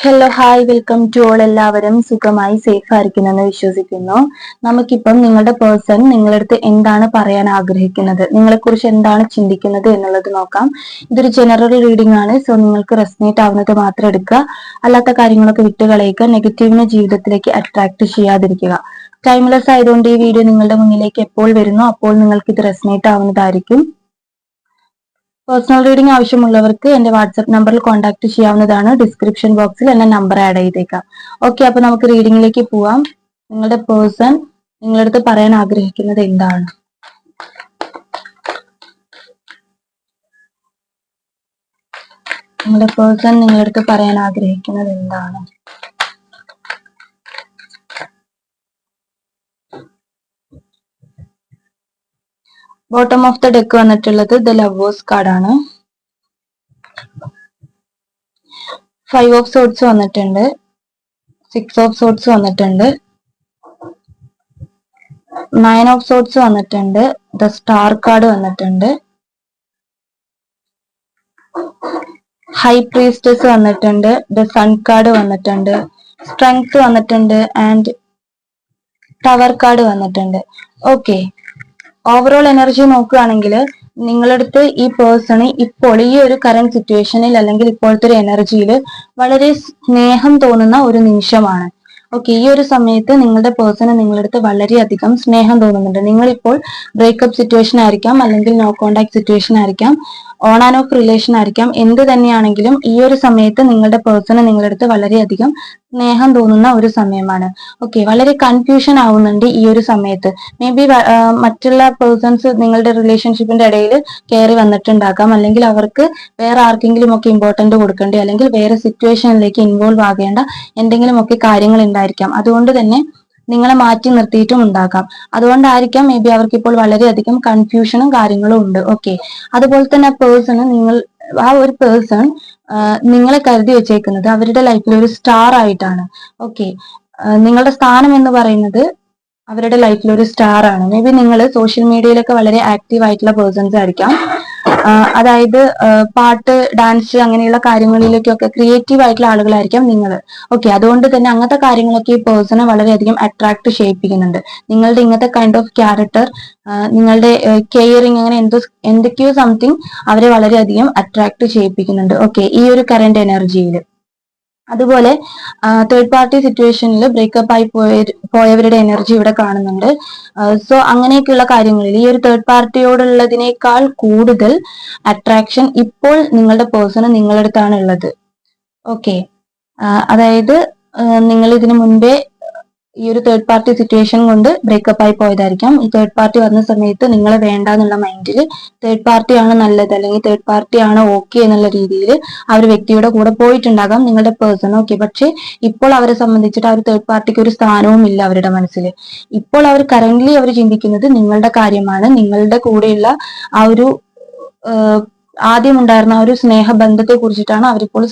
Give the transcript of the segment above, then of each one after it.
Hello hi welcome to all. എല്ലാവരും സുഖമായി safe ആയിരിക്കുന്നെന്ന് വിശ്വസിക്കുന്നു. നമുക്കിപ്പം നിങ്ങളുടെ പേഴ്സൺ നിങ്ങളുടെ അടുത്ത് എന്താണ് പറയാൻ ആഗ്രഹിക്കുന്നത്, നിങ്ങളെക്കുറിച്ച് എന്താണ് ചിന്തിക്കുന്നത് എന്നുള്ളത് നോക്കാം. ഇതൊരു ജനറൽ റീഡിംഗ് ആണ്. സോ നിങ്ങൾക്ക് റെസനേറ്റ് ആവുന്നത് മാത്രം എടുക്കുക, അല്ലാത്ത കാര്യങ്ങളൊക്കെ വിട്ടുകളയുക. നെഗറ്റീവിനെ ജീവിതത്തിലേക്ക് അട്രാക്ട് ചെയ്യാതിരിക്കുക. ടൈംലെസ് ആയതുകൊണ്ട് ഈ വീഡിയോ നിങ്ങളുടെ മുന്നിലേക്ക് എപ്പോൾ വരുന്നു അപ്പോൾ നിങ്ങൾക്ക് ഇത് റെസനേറ്റ് ആവുന്നതായിരിക്കും. പേഴ്സണൽ റീഡിംഗ് ആവശ്യമുള്ളവർക്ക് എന്റെ വാട്സ്ആപ്പ് നമ്പറിൽ കോൺടാക്ട് ചെയ്യാവുന്നതാണ്. ഡിസ്ക്രിപ്ഷൻ ബോക്സിൽ എന്റെ നമ്പർ ആഡ് ചെയ്തേക്കാം. ഓക്കെ, അപ്പൊ നമുക്ക് റീഡിംഗിലേക്ക് പോവാം. നിങ്ങളുടെ പേഴ്സൺ നിങ്ങളുടെ അടുത്ത് പറയാൻ ആഗ്രഹിക്കുന്നത് എന്താണ്? നിങ്ങളുടെ പേഴ്സൺ നിങ്ങളുടെ അടുത്ത് പറയാൻ ആഗ്രഹിക്കുന്നത് എന്താണ്? ബോട്ടം ഓഫ് ദ ഡെക്ക് വന്നിട്ടുള്ളത് ദ ലവേഴ്സ് കാർഡാണ്. 5 ഓഫ് സോർട്സ് വന്നിട്ടുണ്ട്, 6 ഓഫ് സോർട്സ് വന്നിട്ടുണ്ട്, 9 ഓഫ് സോർട്സ് വന്നിട്ടുണ്ട്, ദ സ്റ്റാർ കാർഡ് വന്നിട്ടുണ്ട്, ഹൈ പ്രീസ്റ്റസ് വന്നിട്ടുണ്ട്, ദ സൺ കാർഡ് വന്നിട്ടുണ്ട്, സ്ട്രെങ്ത് വന്നിട്ടുണ്ട് ആൻഡ് ടവർ കാർഡ് വന്നിട്ടുണ്ട്. ഓക്കെ, ഓവറോൾ എനർജി നോക്കുകയാണെങ്കിൽ നിങ്ങളടുത്ത് ഈ പേഴ്സണ് ഇപ്പോൾ ഈ ഒരു കറന്റ് സിറ്റുവേഷനിൽ അല്ലെങ്കിൽ ഇപ്പോഴത്തെ ഒരു എനർജിയിൽ വളരെ സ്നേഹം തോന്നുന്ന ഒരു നിമിഷമാണ്. ഓക്കെ, ഈ ഒരു സമയത്ത് നിങ്ങളുടെ പേഴ്സണ് നിങ്ങളടുത്ത് വളരെയധികം സ്നേഹം തോന്നുന്നുണ്ട്. നിങ്ങളിപ്പോൾ ബ്രേക്കപ്പ് സിറ്റുവേഷൻ ആയിരിക്കാം, അല്ലെങ്കിൽ നോ കോണ്ടാക്ട് സിറ്റുവേഷൻ ആയിരിക്കാം, ഓൺ ആൻഡ് ഓഫ് റിലേഷൻ ആയിരിക്കാം, എന്ത് തന്നെയാണെങ്കിലും ഈ ഒരു സമയത്ത് നിങ്ങളുടെ പേഴ്സണ് നിങ്ങളടുത്ത് വളരെയധികം സ്നേഹം തോന്നുന്ന ഒരു സമയമാണ്. ഓക്കെ, വളരെ കൺഫ്യൂഷൻ ആവുന്നുണ്ട് ഈ ഒരു സമയത്ത്. മേ ബി മറ്റുള്ള പേഴ്സൺസ് നിങ്ങളുടെ റിലേഷൻഷിപ്പിന്റെ ഇടയിൽ കയറി വന്നിട്ടുണ്ടാകാം, അല്ലെങ്കിൽ അവർക്ക് വേറെ ആർക്കെങ്കിലും ഒക്കെ ഇമ്പോർട്ടന്റ് കൊടുക്കേണ്ടി, അല്ലെങ്കിൽ വേറെ സിറ്റുവേഷനിലേക്ക് ഇൻവോൾവ് ആകേണ്ട എന്തെങ്കിലും ഒക്കെ കാര്യങ്ങൾ ഉണ്ടായിരിക്കാം. അതുകൊണ്ട് തന്നെ നിങ്ങളെ മാറ്റി നിർത്തിയിട്ടും ഉണ്ടാകാം. അതുകൊണ്ടായിരിക്കാം മേ ബി അവർക്ക് ഇപ്പോൾ വളരെയധികം കൺഫ്യൂഷനും കാര്യങ്ങളും ഉണ്ട്. ഓക്കെ, അതുപോലെ തന്നെ ആ ഒരു പേഴ്സൺ നിങ്ങളെ കരുതി വെച്ചേക്കുന്നത് അവരുടെ ലൈഫിൽ ഒരു സ്റ്റാർ ആയിട്ടാണ്. ഓക്കെ, നിങ്ങളുടെ സ്ഥാനം എന്ന് പറയുന്നത് അവരുടെ ലൈഫിൽ ഒരു സ്റ്റാർ ആണ്. മേ ബി നിങ്ങൾ സോഷ്യൽ മീഡിയയിലൊക്കെ വളരെ ആക്റ്റീവ് ആയിട്ടുള്ള പേഴ്സൺസ് ആയിരിക്കാം. അതായത് പാട്ട്, ഡാൻസ് അങ്ങനെയുള്ള കാര്യങ്ങളിലേക്കൊക്കെ ക്രിയേറ്റീവ് ആയിട്ടുള്ള ആളുകളായിരിക്കാം നിങ്ങൾ. ഓക്കെ, അതുകൊണ്ട് തന്നെ അങ്ങനത്തെ കാര്യങ്ങളൊക്കെ ഈ പേഴ്സണെ വളരെയധികം അട്രാക്ട് ചെയ്യിപ്പിക്കുന്നുണ്ട്. നിങ്ങളുടെ ഇങ്ങനത്തെ കൈൻഡ് ഓഫ് ക്യാരക്ടർ, നിങ്ങളുടെ കെയറിങ്, അങ്ങനെ എന്തൊക്കെയോ സംതിങ് അവരെ വളരെയധികം അട്രാക്ട് ചെയ്യിപ്പിക്കുന്നുണ്ട്. ഓക്കെ, ഈ ഒരു കറന്റ് എനർജിയിൽ. അതുപോലെ തേർഡ് പാർട്ടി സിറ്റുവേഷനിൽ ബ്രേക്കപ്പ് ആയി പോയവരുടെ എനർജി ഇവിടെ കാണുന്നുണ്ട്. സോ അങ്ങനെയൊക്കെയുള്ള കാര്യങ്ങളിൽ ഈ ഒരു തേർഡ് പാർട്ടിയോടുള്ളതിനേക്കാൾ കൂടുതൽ അട്രാക്ഷൻ ഇപ്പോൾ നിങ്ങളുടെ പേഴ്സണ് നിങ്ങളടുത്താണ് ഉള്ളത്. ഓക്കെ, അതായത് നിങ്ങൾ ഇതിനു മുൻപേ ഈ ഒരു തേർഡ് പാർട്ടി സിറ്റുവേഷൻ കൊണ്ട് ബ്രേക്കപ്പ് ആയി പോയതായിരിക്കാം. ഈ തേർഡ് പാർട്ടി വന്ന സമയത്ത് നിങ്ങളെ വേണ്ട എന്നുള്ള മൈൻഡിൽ തേർഡ് പാർട്ടിയാണ് നല്ലത്, അല്ലെങ്കിൽ തേർഡ് പാർട്ടിയാണ് ഓക്കെ എന്നുള്ള രീതിയിൽ ആ ഒരു വ്യക്തിയുടെ കൂടെ പോയിട്ടുണ്ടാകാം നിങ്ങളുടെ പേഴ്സൺ. ഓക്കെ, പക്ഷെ ഇപ്പോൾ അവരെ സംബന്ധിച്ചിട്ട് ആ ഒരു തേർഡ് പാർട്ടിക്ക് ഒരു സ്ഥാനവും ഇല്ല അവരുടെ മനസ്സിൽ. ഇപ്പോൾ അവർ കറന്റ്ലി അവർ ചിന്തിക്കുന്നത് നിങ്ങളുടെ കാര്യമാണ്, നിങ്ങളുടെ കൂടെയുള്ള ആ ഒരു ആദ്യം ഉണ്ടായിരുന്ന ആ ഒരു സ്നേഹബന്ധത്തെ കുറിച്ചിട്ടാണ് അവരിപ്പോൾ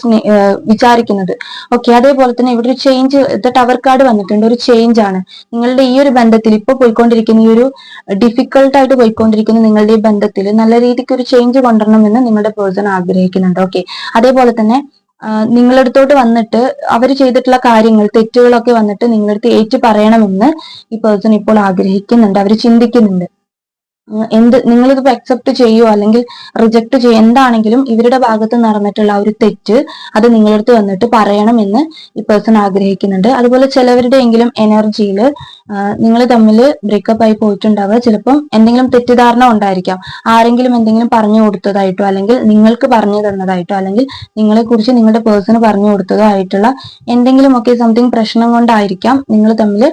വിചാരിക്കുന്നത്. ഓക്കെ, അതേപോലെ തന്നെ ഇവിടെ ഒരു ചേഞ്ച്, ടവർ കാർഡ് വന്നിട്ടുണ്ട്. ഒരു ചേഞ്ച് ആണ് നിങ്ങളുടെ ഈ ഒരു ബന്ധത്തിൽ ഇപ്പോൾ പോയിക്കൊണ്ടിരിക്കുന്ന ഈ ഒരു ഡിഫിക്കൽട്ടായിട്ട് പോയിക്കൊണ്ടിരിക്കുന്ന നിങ്ങളുടെ ഈ ബന്ധത്തിൽ നല്ല രീതിക്ക് ഒരു ചേഞ്ച് കൊണ്ടുവരണമെന്ന് നിങ്ങളുടെ പേഴ്സൺ ആഗ്രഹിക്കുന്നുണ്ട്. ഓക്കെ, അതേപോലെ തന്നെ നിങ്ങളടുത്തോട്ട് വന്നിട്ട് അവർ ചെയ്തിട്ടുള്ള കാര്യങ്ങൾ, തെറ്റുകളൊക്കെ വന്നിട്ട് നിങ്ങളടുത്ത് ഏറ്റു പറയണമെന്ന് ഈ പേഴ്സൺ ഇപ്പോൾ ആഗ്രഹിക്കുന്നുണ്ട്. അവർ ചിന്തിക്കുന്നുണ്ട്. നിങ്ങളിതിപ്പോ അക്സെപ്റ്റ് ചെയ്യുമോ അല്ലെങ്കിൽ റിജക്ട് ചെയ്യുമോ, എന്താണെങ്കിലും ഇവരുടെ ഭാഗത്ത് നടന്നിട്ടുള്ള ഒരു തെറ്റ് അത് നിങ്ങളടുത്ത് വന്നിട്ട് പറയണമെന്ന് ഈ പേഴ്സൺ ആഗ്രഹിക്കുന്നുണ്ട്. അതുപോലെ ചിലവരുടെ എങ്കിലും എനർജിയിൽ നിങ്ങൾ തമ്മിൽ ബ്രേക്കപ്പ് ആയി പോയിട്ടുണ്ടാവുക ചിലപ്പം എന്തെങ്കിലും തെറ്റിദ്ധാരണ ഉണ്ടായിരിക്കാം. ആരെങ്കിലും എന്തെങ്കിലും പറഞ്ഞു കൊടുത്തതായിട്ടോ, അല്ലെങ്കിൽ നിങ്ങൾക്ക് പറഞ്ഞു തന്നതായിട്ടോ, അല്ലെങ്കിൽ നിങ്ങളെ കുറിച്ച് നിങ്ങളുടെ പേഴ്സണ് പറഞ്ഞു കൊടുത്തതോ ആയിട്ടുള്ള എന്തെങ്കിലുമൊക്കെ സംതിങ് പ്രശ്നം കൊണ്ടായിരിക്കാം നിങ്ങൾ തമ്മിൽ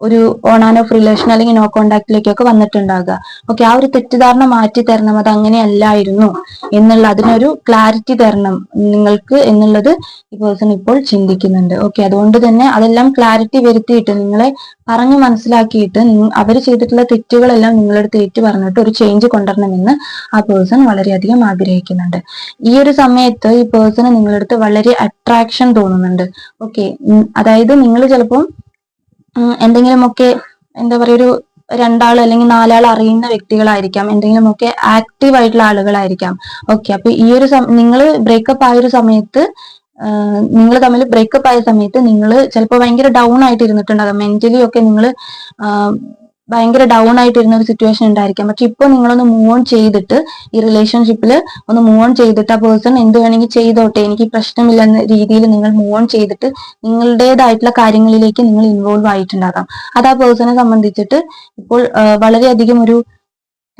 ഒരു ഓൺ ആൻഡ് ഓഫ് റിലേഷൻ അല്ലെങ്കിൽ നോ കോണ്ടാക്റ്റിലേക്കൊക്കെ വന്നിട്ടുണ്ടാകുക. ഓക്കെ, ആ ഒരു തെറ്റിദ്ധാരണ മാറ്റി തരണം, അത് അങ്ങനെയല്ലായിരുന്നു എന്നുള്ള അതിനൊരു ക്ലാരിറ്റി തരണം നിങ്ങൾക്ക് എന്നുള്ളത് ഈ പേഴ്സൺ ഇപ്പോൾ ചിന്തിക്കുന്നുണ്ട്. ഓക്കെ, അതുകൊണ്ട് തന്നെ അതെല്ലാം ക്ലാരിറ്റി വരുത്തിയിട്ട് നിങ്ങളെ പറഞ്ഞു മനസ്സിലാക്കിയിട്ട് അവർ ചെയ്തിട്ടുള്ള തെറ്റുകളെല്ലാം നിങ്ങളടുത്ത് ഏറ്റു പറഞ്ഞിട്ട് ഒരു ചേഞ്ച് കൊണ്ടുവരണമെന്ന് ആ പേഴ്സൺ വളരെയധികം ആഗ്രഹിക്കുന്നുണ്ട്. ഈ ഒരു സമയത്ത് ഈ പേഴ്സണ് നിങ്ങളടുത്ത് വളരെ അട്രാക്ഷൻ തോന്നുന്നുണ്ട്. ഓക്കെ, അതായത് നിങ്ങൾ ചിലപ്പം എന്തെങ്കിലുമൊക്കെ എന്താ പറയുക, ഒരു 2 ആൾ അല്ലെങ്കിൽ 4 ആൾ അറിയുന്ന വ്യക്തികളായിരിക്കാം, എന്തെങ്കിലുമൊക്കെ ആക്റ്റീവ് ആയിട്ടുള്ള ആളുകളായിരിക്കാം. ഓക്കെ, അപ്പൊ ഈ ഒരു നിങ്ങൾ ബ്രേക്കപ്പ് ആയ ഒരു സമയത്ത് നിങ്ങൾ തമ്മിൽ ബ്രേക്കപ്പ് ആയ സമയത്ത് നിങ്ങൾ ചിലപ്പോൾ ഭയങ്കര ഡൗൺ ആയിട്ട് ഇരുന്നിട്ടുണ്ടാകാം, മെന്റലി ഒക്കെ നിങ്ങൾ ഭയങ്കര ഡൗൺ ആയിട്ടിരുന്ന ഒരു സിറ്റുവേഷൻ ഉണ്ടായിരിക്കാം. പക്ഷെ ഇപ്പൊ നിങ്ങളൊന്ന് മൂവ് ഓൺ ചെയ്തിട്ട്, ഈ റിലേഷൻഷിപ്പിൽ ഒന്ന് മൂവ് ഓൺ ചെയ്തിട്ട്, ആ പേഴ്സൺ എന്ത് വേണമെങ്കിൽ ചെയ്തോട്ടെ, എനിക്ക് പ്രശ്നമില്ല എന്ന രീതിയിൽ നിങ്ങൾ മൂവ് ഓൺ ചെയ്തിട്ട് നിങ്ങളുടേതായിട്ടുള്ള കാര്യങ്ങളിലേക്ക് നിങ്ങൾ ഇൻവോൾവ് ആയിട്ടുണ്ടാകാം. അത് ആ പേഴ്സണെ സംബന്ധിച്ചിട്ട് ഇപ്പോൾ വളരെയധികം ഒരു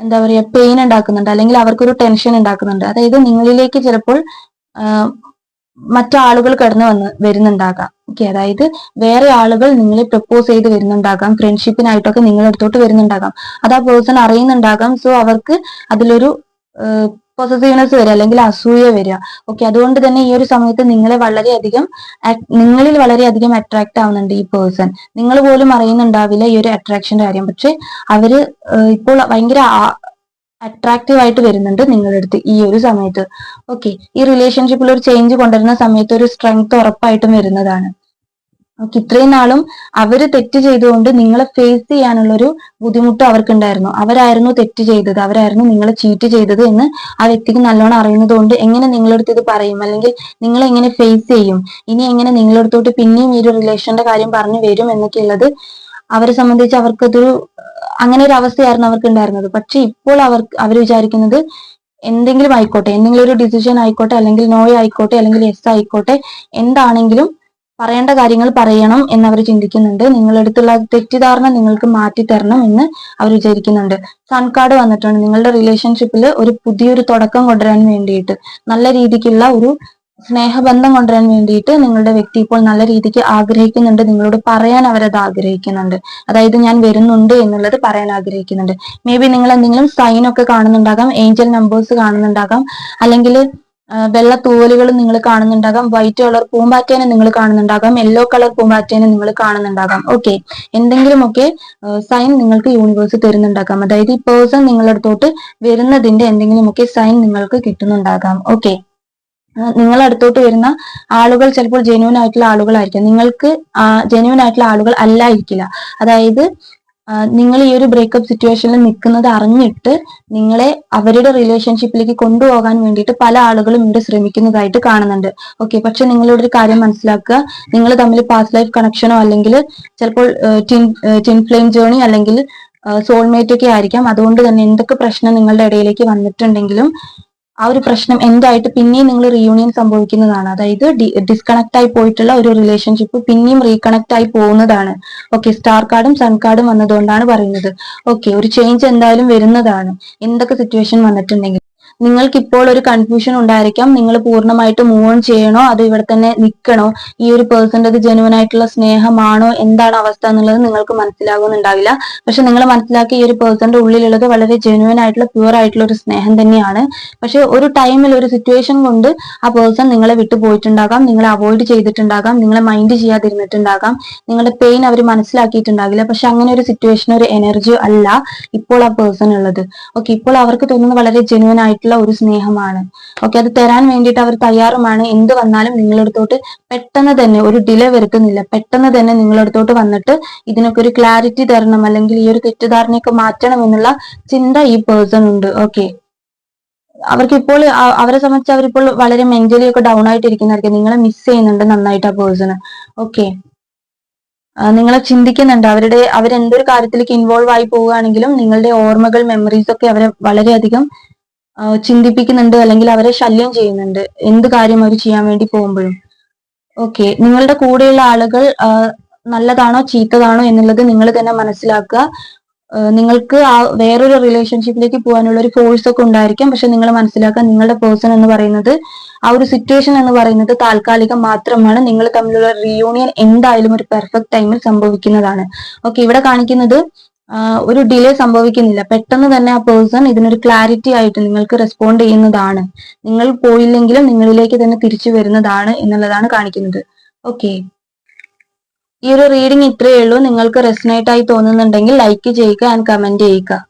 എന്താ പറയുക പെയിൻ ഉണ്ടാക്കുന്നുണ്ട്, അല്ലെങ്കിൽ അവർക്കൊരു ടെൻഷൻ ഉണ്ടാക്കുന്നുണ്ട്. അതായത് നിങ്ങളിലേക്ക് ചിലപ്പോൾ മറ്റാളുകൾ കടന്നു വരുന്നുണ്ടാകാം. ഓക്കെ, അതായത് വേറെ ആളുകൾ നിങ്ങളെ പ്രപ്പോസ് ചെയ്ത് വരുന്നുണ്ടാകാം, ഫ്രണ്ട്ഷിപ്പിനായിട്ടൊക്കെ നിങ്ങളുടെ അടുത്തോട്ട് വരുന്നുണ്ടാകാം. അത് ആ പേഴ്സൺ അറിയുന്നുണ്ടാകാം. സോ അവർക്ക് അതിലൊരു പൊസസീവ്നെസ് വരിക, അല്ലെങ്കിൽ അസൂയ വരിക. ഓക്കെ, അതുകൊണ്ട് തന്നെ ഈ ഒരു സമയത്ത് നിങ്ങളിൽ വളരെയധികം അട്രാക്ട് ആവുന്നുണ്ട് ഈ പേഴ്സൺ. നിങ്ങൾ പോലും അറിയുന്നുണ്ടാവില്ല ഈ ഒരു അട്രാക്ഷന്റെ കാര്യം. പക്ഷെ അവര് ഇപ്പോൾ ഭയങ്കര അട്രാക്റ്റീവ് ആയിട്ട് വരുന്നുണ്ട് നിങ്ങളുടെ അടുത്ത് ഈ ഒരു സമയത്ത്. ഓക്കെ, ഈ റിലേഷൻഷിപ്പിൽ ഒരു ചേഞ്ച് കൊണ്ടുവരുന്ന സമയത്ത് ഒരു സ്ട്രെങ്ത് ഉറപ്പായിട്ടും വരുന്നതാണ്. ഓക്കെ, ഇത്രയും നാളും അവര് തെറ്റ് ചെയ്തുകൊണ്ട് നിങ്ങളെ ഫേസ് ചെയ്യാനുള്ളൊരു ബുദ്ധിമുട്ട് അവർക്കുണ്ടായിരുന്നു. അവരായിരുന്നു തെറ്റ് ചെയ്തത്, അവരായിരുന്നു നിങ്ങളെ ചീറ്റ് ചെയ്തത് എന്ന് ആ വ്യക്തിക്ക് നല്ലോണം അറിയുന്നത് കൊണ്ട് എങ്ങനെ നിങ്ങളടുത്ത് ഇത് പറയും, അല്ലെങ്കിൽ നിങ്ങൾ എങ്ങനെ ഫേസ് ചെയ്യും, ഇനി എങ്ങനെ നിങ്ങളടുത്തോട്ട് പിന്നെയും ഈ ഒരു റിലേഷന്റെ കാര്യം പറഞ്ഞു വരും എന്നൊക്കെ ഉള്ളത് അവരെ സംബന്ധിച്ച് അവർക്കതൊരു അങ്ങനെ ഒരു അവസ്ഥയായിരുന്നു അവർക്ക് ഉണ്ടായിരുന്നത്. പക്ഷെ ഇപ്പോൾ അവർ വിചാരിക്കുന്നത് എന്തെങ്കിലും ആയിക്കോട്ടെ, എന്തെങ്കിലും ഒരു ഡിസിഷൻ ആയിക്കോട്ടെ, അല്ലെങ്കിൽ നോ ആയിക്കോട്ടെ, അല്ലെങ്കിൽ യെസ് ആയിക്കോട്ടെ, എന്താണെങ്കിലും പറയേണ്ട കാര്യങ്ങൾ പറയണം എന്ന് അവർ ചിന്തിക്കുന്നുണ്ട്. നിങ്ങളുടെ അടുത്തുള്ള തെറ്റിദ്ധാരണ നിങ്ങൾക്ക് മാറ്റി തരണം എന്ന് അവർ വിചാരിക്കുന്നുണ്ട്. സൺ കാർഡ് വന്നിട്ടുണ്ട്. നിങ്ങളുടെ റിലേഷൻഷിപ്പിൽ ഒരു പുതിയൊരു തുടക്കം കൊണ്ടുവരാൻ വേണ്ടിയിട്ട്, നല്ല രീതിക്കുള്ള ഒരു സ്നേഹബന്ധം കൊണ്ടുവരാൻ വേണ്ടിയിട്ട് നിങ്ങളുടെ വ്യക്തി ഇപ്പോൾ നല്ല രീതിക്ക് ആഗ്രഹിക്കുന്നുണ്ട്. നിങ്ങളോട് പറയാൻ അവരത് ആഗ്രഹിക്കുന്നുണ്ട്. അതായത് ഞാൻ വരുന്നുണ്ട് എന്നുള്ളത് പറയാൻ ആഗ്രഹിക്കുന്നുണ്ട്. മേ ബി നിങ്ങൾ എന്തെങ്കിലും സൈൻ ഒക്കെ കാണുന്നുണ്ടാകാം, ഏഞ്ചൽ നമ്പേഴ്സ് കാണുന്നുണ്ടാകാം, അല്ലെങ്കിൽ വെള്ള തൂവലുകൾ നിങ്ങൾ കാണുന്നുണ്ടാകാം, വൈറ്റ് കളർ പൂമ്പാറ്റേനെ നിങ്ങൾ കാണുന്നുണ്ടാകാം, യെല്ലോ കളർ പൂമ്പാറ്റേനെ നിങ്ങൾ കാണുന്നുണ്ടാകാം. ഓക്കെ, എന്തെങ്കിലുമൊക്കെ സൈൻ നിങ്ങൾക്ക് യൂണിവേഴ്സ് തരുന്നുണ്ടാകാം. അതായത് ഈ പേഴ്സൺ നിങ്ങളുടെ അടുത്തോട്ട് വരുന്നതിന്റെ എന്തെങ്കിലുമൊക്കെ സൈൻ നിങ്ങൾക്ക് കിട്ടുന്നുണ്ടാകാം. ഓക്കെ, നിങ്ങൾ അടുത്തോട്ട് വരുന്ന ആളുകൾ ചിലപ്പോൾ ജെന്യൂൻ ആയിട്ടുള്ള ആളുകളായിരിക്കാം, നിങ്ങൾക്ക് ജെന്യൂൻ ആയിട്ടുള്ള ആളുകൾ അല്ലായിരിക്കില്ല. അതായത് നിങ്ങൾ ഈ ഒരു ബ്രേക്കപ്പ് സിറ്റുവേഷനിൽ നിൽക്കുന്നത് അറിഞ്ഞിട്ട് നിങ്ങളെ അവരുടെ റിലേഷൻഷിപ്പിലേക്ക് കൊണ്ടുപോകാൻ വേണ്ടിയിട്ട് പല ആളുകളും ഇവിടെ ശ്രമിക്കുന്നതായിട്ട് കാണുന്നുണ്ട്. ഓക്കെ, പക്ഷെ നിങ്ങളോട് ഒരു കാര്യം മനസ്സിലാക്കുക, നിങ്ങൾ തമ്മിൽ പാസ്റ്റ് ലൈഫ് കണക്ഷനോ അല്ലെങ്കിൽ ചിലപ്പോൾ ടിൻ ഫ്ലെയിം ജേണി അല്ലെങ്കിൽ സോൾമേറ്റ് ഒക്കെ ആയിരിക്കാം. അതുകൊണ്ട് തന്നെ എന്തൊക്കെ പ്രശ്നം നിങ്ങളുടെ ഇടയിലേക്ക് വന്നിട്ടുണ്ടെങ്കിലും ആ ഒരു പ്രശ്നം എന്തായിട്ട് പിന്നെയും നിങ്ങൾ റീയൂണിയൻ സംഭവിക്കുന്നതാണ്. അതായത് ഡിസ്കണക്ട് ആയി പോയിട്ടുള്ള ഒരു റിലേഷൻഷിപ്പ് പിന്നെയും റീകണക്ട് ആയി പോകുന്നതാണ്. ഓക്കെ, സ്റ്റാർ കാർഡും സൺ കാർഡും വന്നതുകൊണ്ടാണ് പറയുന്നത്. ഓക്കെ, ഒരു ചേഞ്ച് എന്തായാലും വരുന്നതാണ് എന്തൊക്കെ സിറ്റുവേഷൻ വന്നിട്ടുണ്ടെങ്കിൽ. നിങ്ങൾക്ക് ഇപ്പോൾ ഒരു കൺഫ്യൂഷൻ ഉണ്ടായിരിക്കാം, നിങ്ങൾ പൂർണ്ണമായിട്ട് മൂവ് ഓൺ ചെയ്യണോ അതോ ഇവിടെ തന്നെ നിൽക്കണോ, ഈ ഒരു പേഴ്സന്റെ ജെനുവൻ ആയിട്ടുള്ള സ്നേഹമാണോ, എന്താണ് അവസ്ഥ എന്നുള്ളത് നിങ്ങൾക്ക് മനസ്സിലാകുന്നുണ്ടാവില്ല. പക്ഷെ നിങ്ങൾ മനസ്സിലാക്കി ഈ ഒരു പേഴ്സന്റെ ഉള്ളിലുള്ളത് വളരെ ജെനുവൻ ആയിട്ടുള്ള പ്യുവർ ആയിട്ടുള്ള ഒരു സ്നേഹം തന്നെയാണ്. പക്ഷെ ഒരു ടൈമിൽ ഒരു സിറ്റുവേഷൻ കൊണ്ട് ആ പേഴ്സൺ നിങ്ങളെ വിട്ടു പോയിട്ടുണ്ടാകാം, നിങ്ങളെ അവോയ്ഡ് ചെയ്തിട്ടുണ്ടാകാം, നിങ്ങളെ മൈൻഡ് ചെയ്യാതിരുന്നിട്ടുണ്ടാകാം, നിങ്ങളുടെ പെയിൻ അവർ മനസ്സിലാക്കിയിട്ടുണ്ടാകില്ല. പക്ഷെ അങ്ങനെ ഒരു സിറ്റുവേഷൻ ഒരു എനർജി അല്ല ഇപ്പോൾ ആ പേഴ്സൺ ഉള്ളത്. ഓക്കെ, ഇപ്പോൾ അവർക്ക് തോന്നുന്നത് വളരെ ജെനുവൻ ആയിട്ടുള്ള ഒരു സ്നേഹമാണ്. ഓക്കെ, അത് തരാൻ വേണ്ടിയിട്ട് അവർ തയ്യാറുമാണ്. എന്ത് വന്നാലും നിങ്ങളടുത്തോട്ട് പെട്ടെന്ന് തന്നെ ഒരു ഡിലേ വരുത്തുന്നില്ല, പെട്ടെന്ന് തന്നെ നിങ്ങളടുത്തോട്ട് വന്നിട്ട് ഇതിനൊക്കെ ഒരു ക്ലാരിറ്റി തരണം, അല്ലെങ്കിൽ ഈ ഒരു തെറ്റിദ്ധാരണയൊക്കെ മാറ്റണം എന്നുള്ള ചിന്ത ഈ പേഴ്സൺ ഉണ്ട്. ഓക്കെ, അവർക്ക് ഇപ്പോൾ അവരെ സംബന്ധിച്ച് അവരിപ്പോൾ വളരെ മെന്റലി ഒക്കെ ഡൗൺ ആയിട്ട് ഇരിക്കുന്നതായിരിക്കും. നിങ്ങളെ മിസ് ചെയ്യുന്നുണ്ട് നന്നായിട്ട് ആ പേഴ്സണ്. ഓക്കെ, നിങ്ങളെ ചിന്തിക്കുന്നുണ്ട്. അവരെന്തൊരു കാര്യത്തിലേക്ക് ഇൻവോൾവ് ആയി പോവുകയാണെങ്കിലും നിങ്ങളുടെ ഓർമ്മകൾ, മെമ്മറീസ് ഒക്കെ അവരെ വളരെയധികം ചിന്തിപ്പിക്കുന്നുണ്ട്, അല്ലെങ്കിൽ അവരെ ശല്യം ചെയ്യുന്നുണ്ട് എന്ത് കാര്യം അവർ ചെയ്യാൻ വേണ്ടി പോകുമ്പോഴും. ഓക്കെ, നിങ്ങളുടെ കൂടെയുള്ള ആളുകൾ നല്ലതാണോ ചീത്തതാണോ എന്നുള്ളത് നിങ്ങൾ തന്നെ മനസ്സിലാക്കുക. നിങ്ങൾക്ക് ആ വേറൊരു റിലേഷൻഷിപ്പിലേക്ക് പോകാനുള്ള ഒരു ഫോഴ്സ് ഒക്കെ ഉണ്ടായിരിക്കും. പക്ഷെ നിങ്ങൾ മനസ്സിലാക്കുക, നിങ്ങളുടെ പേഴ്സൺ എന്ന് പറയുന്നത്, ആ ഒരു സിറ്റുവേഷൻ എന്ന് പറയുന്നത് താൽക്കാലികം മാത്രമാണ്. നിങ്ങൾ തമ്മിലുള്ള റീയൂണിയൻ എന്തായാലും ഒരു പെർഫെക്റ്റ് ടൈമിൽ സംഭവിക്കുന്നതാണ്. ഓക്കെ, ഇവിടെ കാണിക്കുന്നത് ഒരു ഡിലേ സംഭവിക്കുന്നില്ല, പെട്ടെന്ന് തന്നെ ആ പേഴ്സൺ ഇതിനൊരു ക്ലാരിറ്റി ആയിട്ട് നിങ്ങൾക്ക് റെസ്പോണ്ട് ചെയ്യുന്നതാണ്. നിങ്ങൾ പോയില്ലെങ്കിലും നിങ്ങളിലേക്ക് തന്നെ തിരിച്ചു വരുന്നതാണ് എന്നുള്ളതാണ് കാണിക്കുന്നത്. ഓക്കെ, ഈ ഒരു റീഡിംഗ് ഇത്രയേ ഉള്ളൂ. നിങ്ങൾക്ക് റെസനേറ്റ് ആയി തോന്നുന്നുണ്ടെങ്കിൽ ലൈക്ക് ചെയ്യുക ആൻഡ് കമന്റ് ചെയ്യുക.